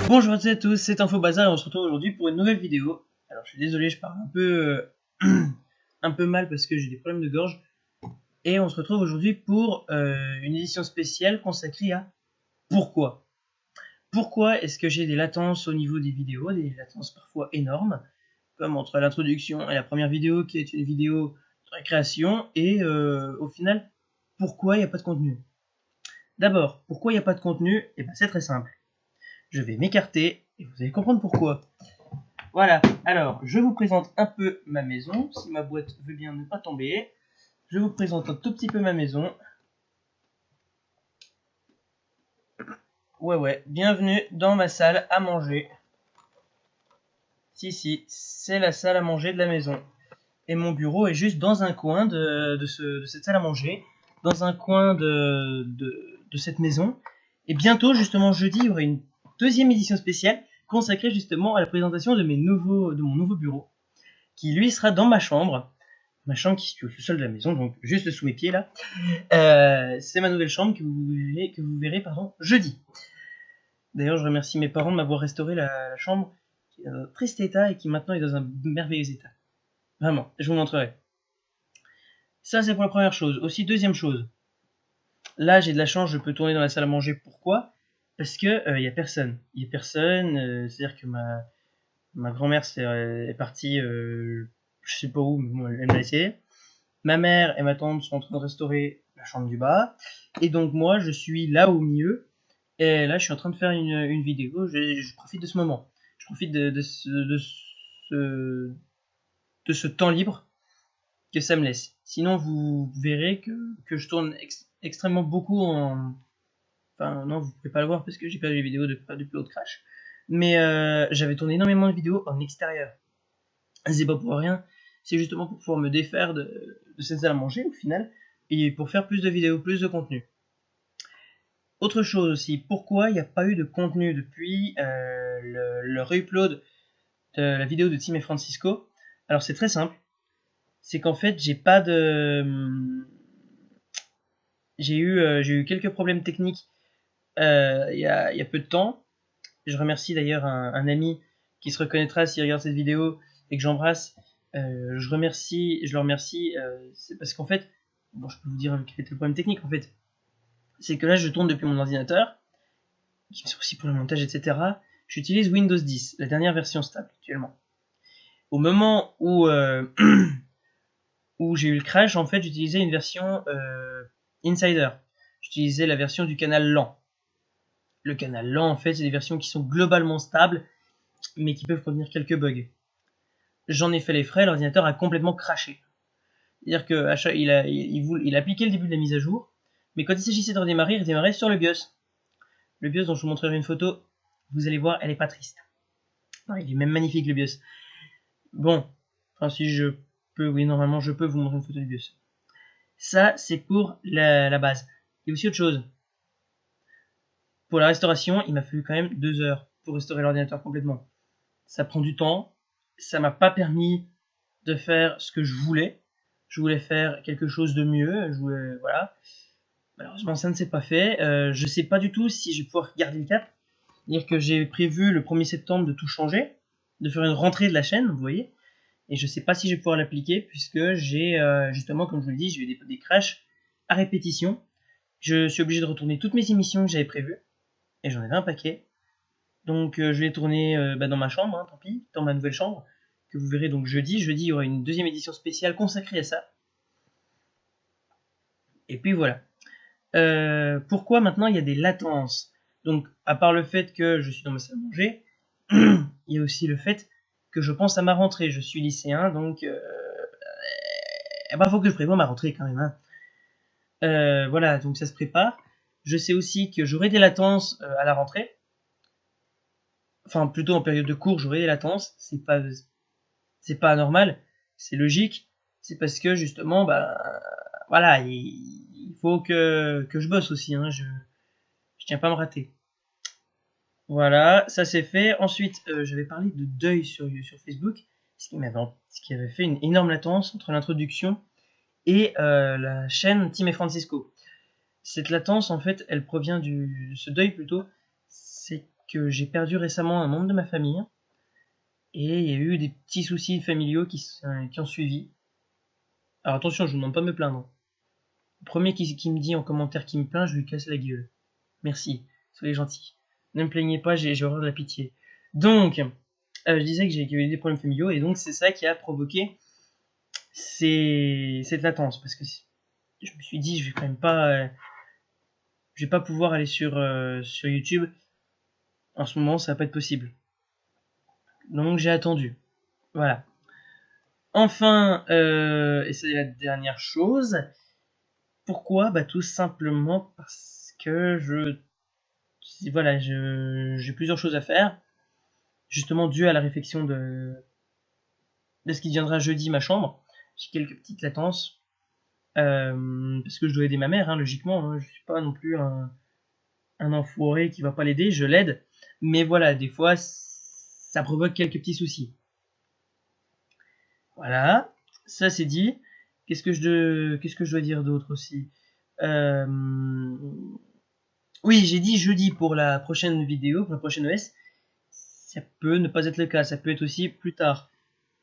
Bonjour à toutes et à tous, c'est Info Bazar et on se retrouve aujourd'hui pour une nouvelle vidéo. Alors je suis désolé, je parle un peu mal parce que j'ai des problèmes de gorge. Et on se retrouve aujourd'hui pour une édition spéciale consacrée à pourquoi. Pourquoi est-ce que j'ai des latences au niveau des vidéos, des latences parfois énormes, comme entre l'introduction et la première vidéo qui est une vidéo de récréation, et au final, pourquoi il n'y a pas de contenu. D'abord, pourquoi il n'y a pas de contenu? Eh ben, c'est très simple. Je vais m'écarter et vous allez comprendre pourquoi. Voilà, alors je vous présente un peu ma maison, si ma boîte veut bien ne pas tomber. Je vous présente un tout petit peu ma maison. Ouais, bienvenue dans ma salle à manger. Si, c'est la salle à manger de la maison. Et mon bureau est juste dans un coin de cette salle à manger, dans un coin de cette maison. Et bientôt, justement jeudi, il y aura une deuxième édition spéciale consacrée justement à la présentation de mon nouveau bureau, qui lui sera dans ma chambre qui se situe au sous-sol de la maison, donc juste sous mes pieds là. C'est ma nouvelle chambre que vous verrez jeudi. D'ailleurs, je remercie mes parents de m'avoir restauré la chambre, qui est dans un triste état et qui maintenant est dans un merveilleux état. Vraiment, je vous montrerai. Ça, c'est pour la première chose. Aussi, deuxième chose. Là, j'ai de la chance, je peux tourner dans la salle à manger. Pourquoi? Parce que y a personne. Il y a personne. C'est-à-dire que ma grand-mère est partie, je sais pas où, mais bon, elle m'a laissé. Ma mère et ma tante sont en train de restaurer la chambre du bas. Et donc moi, je suis là au milieu. Et là, je suis en train de faire une vidéo. Je profite de ce moment. Je profite de ce temps libre que ça me laisse. Sinon, vous verrez que je tourne extrêmement beaucoup en... Enfin, non, vous pouvez pas le voir parce que j'ai pas les vidéos depuis l'autre crash. Mais j'avais tourné énormément de vidéos en extérieur. C'est pas pour rien. C'est justement pour pouvoir me défaire de cette salle à manger au final. Et pour faire plus de vidéos, plus de contenu. Autre chose aussi, pourquoi il n'y a pas eu de contenu depuis le re-upload de la vidéo de Tim et Francisco? Alors c'est très simple. C'est qu'en fait, j'ai eu quelques problèmes techniques il y a peu de temps. Je remercie d'ailleurs un ami qui se reconnaîtra s'il regarde cette vidéo et que j'embrasse. Je le remercie. C'est parce qu'en fait, bon, je peux vous dire quel était le problème technique en fait. C'est que là, je tourne depuis mon ordinateur, qui me sert aussi pour le montage, etc. J'utilise Windows 10, la dernière version stable actuellement. Au moment où où j'ai eu le crash, en fait, j'utilisais une version Insider. J'utilisais la version du canal lent. Le canal lent, en fait, c'est des versions qui sont globalement stables, mais qui peuvent contenir quelques bugs. J'en ai fait les frais, l'ordinateur a complètement craché. C'est-à-dire qu'il a appliqué le début de la mise à jour, mais quand il s'agissait de redémarrer, il redémarrait sur le BIOS. Le BIOS dont je vous montrerai une photo, vous allez voir, elle est pas triste. Non, il est même magnifique le BIOS. Bon, enfin si je peux, oui normalement je peux vous montrer une photo du BIOS. Ça c'est pour la base. Il y a aussi autre chose. Pour la restauration, il m'a fallu quand même 2 heures pour restaurer l'ordinateur complètement. Ça prend du temps, ça m'a pas permis de faire ce que je voulais. Je voulais faire quelque chose de mieux, voilà. Malheureusement ça ne s'est pas fait. Je sais pas du tout si je vais pouvoir garder le cap. C'est-à-dire que j'ai prévu le 1er septembre de tout changer, de faire une rentrée de la chaîne, vous voyez. Et je sais pas si je vais pouvoir l'appliquer puisque j'ai justement, comme je vous le dis, j'ai eu des crashs à répétition. Je suis obligé de retourner toutes mes émissions que j'avais prévues et j'en avais un paquet. Donc je vais les tourner dans ma chambre, hein, tant pis, dans ma nouvelle chambre que vous verrez donc jeudi. Jeudi, il y aura une deuxième édition spéciale consacrée à ça. Et puis voilà. Pourquoi maintenant il y a des latences? Donc à part le fait que je suis dans ma salle à manger, il y a aussi le fait que je pense à ma rentrée. Je suis lycéen, donc faut que je prévoie ma rentrée quand même. Hein. Voilà, donc ça se prépare. Je sais aussi que j'aurai des latences à la rentrée. Enfin, plutôt en période de cours, j'aurai des latences. C'est pas anormal, c'est logique. C'est parce que justement, voilà, il faut que je bosse aussi. Hein. Je tiens pas à me rater. Voilà, ça c'est fait. Ensuite, j'avais parlé de deuil sur Facebook, ce qui avait fait une énorme latence entre l'introduction et la chaîne Tim et Francisco. Cette latence, en fait, elle provient ce deuil plutôt, c'est que j'ai perdu récemment un membre de ma famille. Et il y a eu des petits soucis familiaux qui ont suivi. Alors attention, je ne vous demande pas de me plaindre. Le premier qui me dit en commentaire qu'il me plaint, je lui casse la gueule. Merci, soyez gentils. Ne me plaignez pas, j'ai horreur de la pitié. Donc, je disais qu'il y avait des problèmes familiaux, et donc c'est ça qui a provoqué cette latence. Parce que je me suis dit, je vais quand même pas... je vais pas pouvoir aller sur YouTube. En ce moment, ça va pas être possible. Donc j'ai attendu. Voilà. Enfin, et c'est la dernière chose. Pourquoi? Bah tout simplement parce que voilà, j'ai plusieurs choses à faire. Justement dû à la réflexion de ce qui deviendra jeudi ma chambre. J'ai quelques petites latences. Parce que je dois aider ma mère, hein, logiquement. Hein, je suis pas non plus un enfoiré qui va pas l'aider, je l'aide. Mais voilà, des fois, ça provoque quelques petits soucis. Voilà, ça c'est dit. Qu'est-ce que je dois dire d'autre aussi? Oui, j'ai dit jeudi pour la prochaine vidéo, pour la prochaine OS. Ça peut ne pas être le cas, ça peut être aussi plus tard.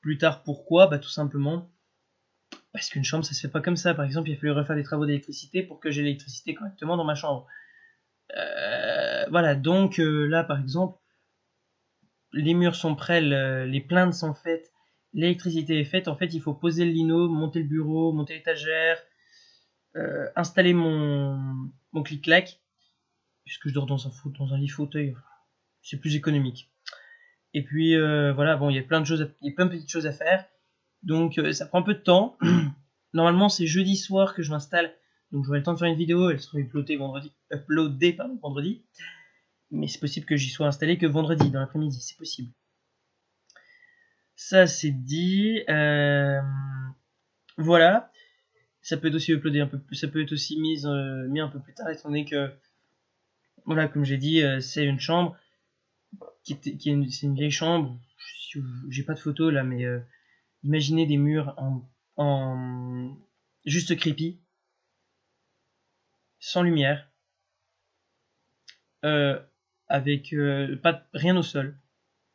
Plus tard, pourquoi? Bah tout simplement parce qu'une chambre, ça se fait pas comme ça. Par exemple, il a fallu refaire des travaux d'électricité pour que j'ai l'électricité correctement dans ma chambre. Voilà, donc là, par exemple, les murs sont prêts, les plaintes sont faites, l'électricité est faite. En fait, il faut poser le lino, monter le bureau, monter l'étagère, installer mon clic-clac, puisque je dors dans un lit fauteuil, c'est plus économique. Et puis voilà, bon, il y a plein de petites choses à faire, donc ça prend un peu de temps. Normalement, c'est jeudi soir que je m'installe, donc j'aurai le temps de faire une vidéo, elle sera uploadée vendredi. Mais c'est possible que j'y sois installé que vendredi dans l'après-midi, c'est possible. Ça c'est dit. Voilà. Ça peut être aussi uploadé un peu plus, ça peut être aussi mis un peu plus tard, étant donné que, voilà, comme j'ai dit, c'est une chambre c'est une vieille chambre. J'ai pas de photo là, mais imaginez des murs en juste creepy, sans lumière, avec rien au sol,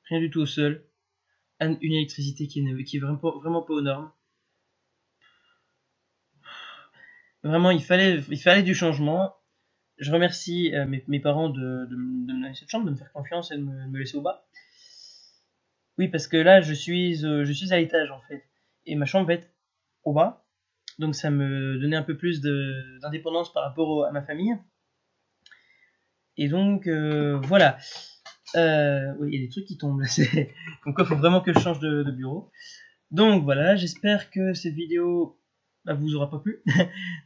rien du tout au sol, une électricité qui est vraiment pas aux normes. Vraiment, il fallait du changement. Je remercie mes parents de me donner cette chambre, de me faire confiance et de me laisser au bas. Oui, parce que là, je suis à l'étage en fait, et ma chambre va être au bas, donc ça me donnait un peu plus d'indépendance par rapport à ma famille. Et donc voilà. Oui, il y a des trucs qui tombent là. Donc il faut vraiment que je change de bureau. Donc voilà, j'espère que cette vidéo vous aura pas plu.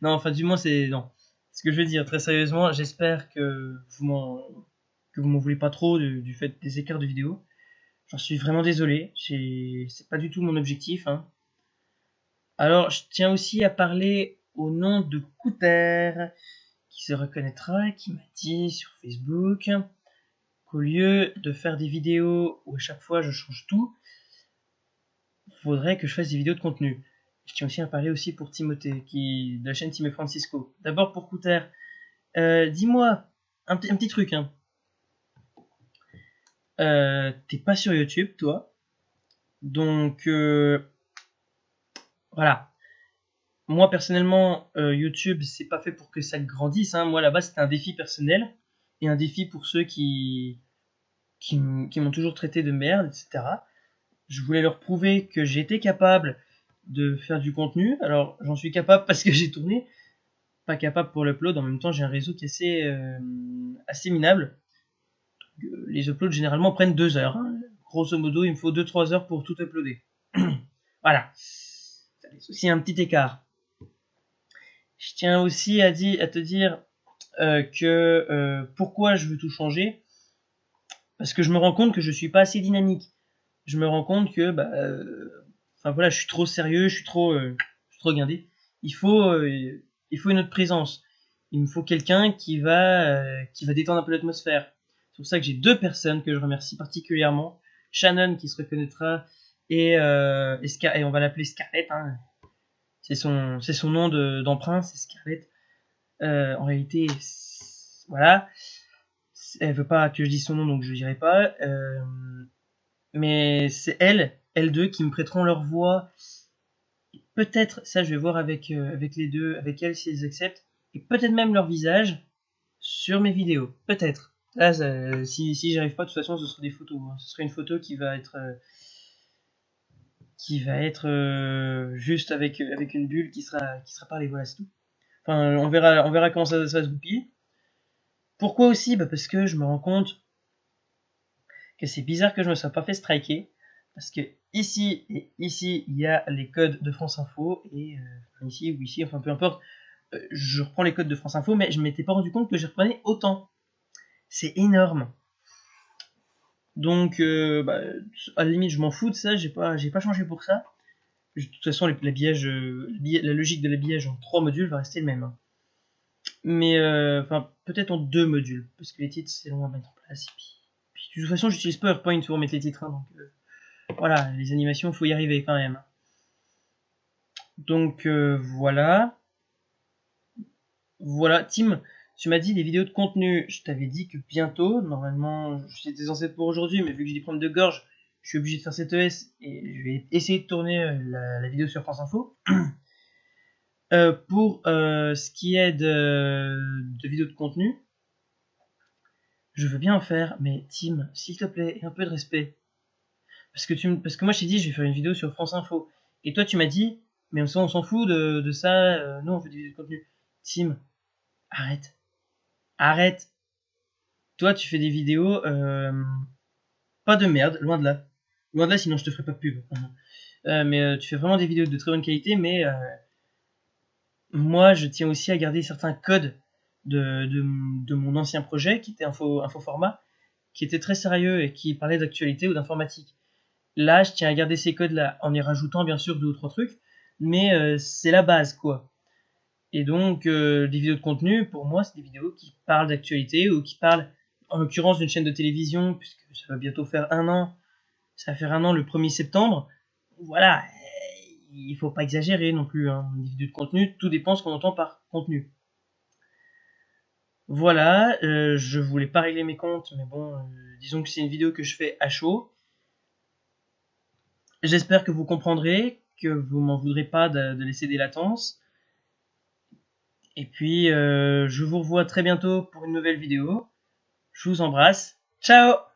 Non, enfin du moins c'est non. Ce que je veux dire très sérieusement, j'espère que vous m'en voulez pas trop du fait des écarts de vidéo. J'en suis vraiment désolé. C'est pas du tout mon objectif. Hein. Alors, je tiens aussi à parler au nom de Couter, qui se reconnaîtra, qui m'a dit sur Facebook qu'au lieu de faire des vidéos où à chaque fois je change tout, il faudrait que je fasse des vidéos de contenu. Je tiens aussi à parler aussi pour Timothée, de la chaîne Tim Francisco. D'abord pour Couter, dis-moi un petit truc. Hein. T'es pas sur YouTube, toi. Donc, voilà. Moi, personnellement, YouTube, c'est pas fait pour que ça grandisse. Hein. Moi, là-bas, c'était un défi personnel. Et un défi pour ceux qui m'ont toujours traité de merde, etc. Je voulais leur prouver que j'étais capable de faire du contenu. Alors, j'en suis capable parce que j'ai tourné. Pas capable pour l'upload. En même temps, j'ai un réseau qui est assez minable. Les uploads, généralement, prennent 2 heures. Hein. Grosso modo, il me faut 2-3 heures pour tout uploader. Voilà. C'est aussi un petit écart. Je tiens aussi à te dire que pourquoi je veux tout changer. Parce que je me rends compte que je suis pas assez dynamique. Je me rends compte que enfin voilà, je suis trop sérieux, je suis trop guindé. Il faut une autre présence. Il me faut quelqu'un qui va détendre un peu l'atmosphère. C'est pour ça que j'ai 2 personnes que je remercie particulièrement. Shannon qui se reconnaîtra et on va l'appeler Scarlett. Hein. C'est son nom d'emprunt, c'est Scarlett. En réalité, voilà. Elle veut pas que je dise son nom, donc je dirai pas. Mais c'est elles deux, qui me prêteront leur voix. Peut-être, ça je vais voir avec les deux, avec elles si elles acceptent, et peut-être même leur visage sur mes vidéos. Peut-être. Là, si j'y arrive pas, de toute façon, ce sera des photos. Hein. Ce sera une photo qui va être juste avec une bulle qui sera parlée. Voilà, c'est tout. Enfin, on verra comment ça va se goupiller. Pourquoi aussi? Bah parce que je me rends compte que c'est bizarre que je me sois pas fait striker. Parce que ici et ici, il y a les codes de France Info. Et ici ou ici, enfin peu importe. Je reprends les codes de France Info, mais je m'étais pas rendu compte que je reprenais autant. C'est énorme. Donc, à la limite, je m'en fous de ça. J'ai pas changé pour ça. De toute façon, la logique de l'habillage en 3 modules va rester le même. Hein. Mais enfin, peut-être en 2 modules, parce que les titres c'est long à mettre en place. Et puis de toute façon, j'utilise PowerPoint pour mettre les titres, hein, donc voilà, les animations, faut y arriver quand même. Donc voilà, Tim, tu m'as dit les vidéos de contenu. Je t'avais dit que bientôt, normalement, j'étais censé être pour aujourd'hui, mais vu que j'ai des problèmes de gorge, je suis obligé de faire cette ES et je vais essayer de tourner la vidéo sur France Info. Pour ce qui est de vidéos de contenu, je veux bien en faire, mais Tim, s'il te plaît, un peu de respect. Parce que moi je t'ai dit, je vais faire une vidéo sur France Info. Et toi tu m'as dit, mais on s'en fout de ça, nous on fait des vidéos de contenu. Tim, arrête. Arrête. Toi tu fais des vidéos, pas de merde, loin de là. Loin de là, sinon je te ferai pas de pub. Mais tu fais vraiment des vidéos de très bonne qualité, mais moi je tiens aussi à garder certains codes de mon ancien projet, qui était Infoformat, qui était très sérieux et qui parlait d'actualité ou d'informatique. Là, je tiens à garder ces codes-là, en y rajoutant bien sûr 2 ou 3 trucs, mais c'est la base, quoi. Et donc, des vidéos de contenu, pour moi, c'est des vidéos qui parlent d'actualité ou qui parlent, en l'occurrence, d'une chaîne de télévision, puisque ça va bientôt faire 1 an. Ça va faire 1 an le 1er septembre. Voilà, il faut pas exagérer non plus. Hein. Des vidéos de contenu, tout dépend de ce qu'on entend par contenu. Voilà, je voulais pas régler mes comptes, mais bon, disons que c'est une vidéo que je fais à chaud. J'espère que vous comprendrez, que vous m'en voudrez pas de laisser des latences. Et puis, je vous revois très bientôt pour une nouvelle vidéo. Je vous embrasse. Ciao!